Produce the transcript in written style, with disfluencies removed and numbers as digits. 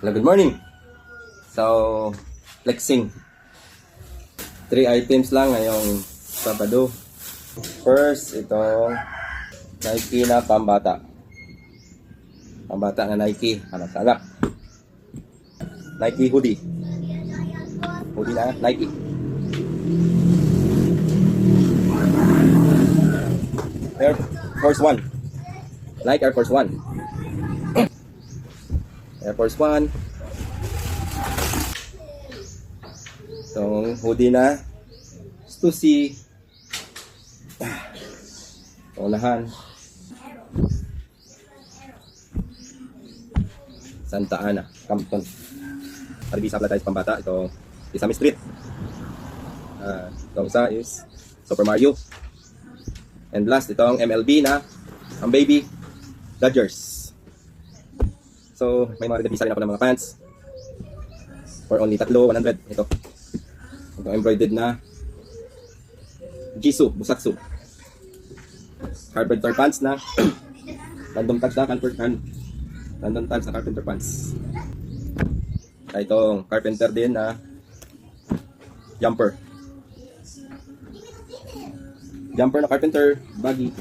Hello, good morning. So, flexing. 3 items lang ngayong Sabado. First, itong Nike na pambata. Pambata na Nike. Anak-anak. Nike hoodie. Hoodie na Nike. Air Force One. Nike Air Force One. Air Force One. Itong hoodie na Stussy. Unahan. Santa Ana, Campton. Paribisa pala tayo sa pambata. Ito, Sesame Street. Itong isa is Super Mario. And last, itong MLB na ang baby Dodgers. So, may mga redebisa rin ako ng mga pants. For only 100. Ito. Itong embroidered na Jisoo, Busatsu. Carpenter pants na random tags na random tags na carpenter pants. Itong carpenter din na jumper na carpenter baggy.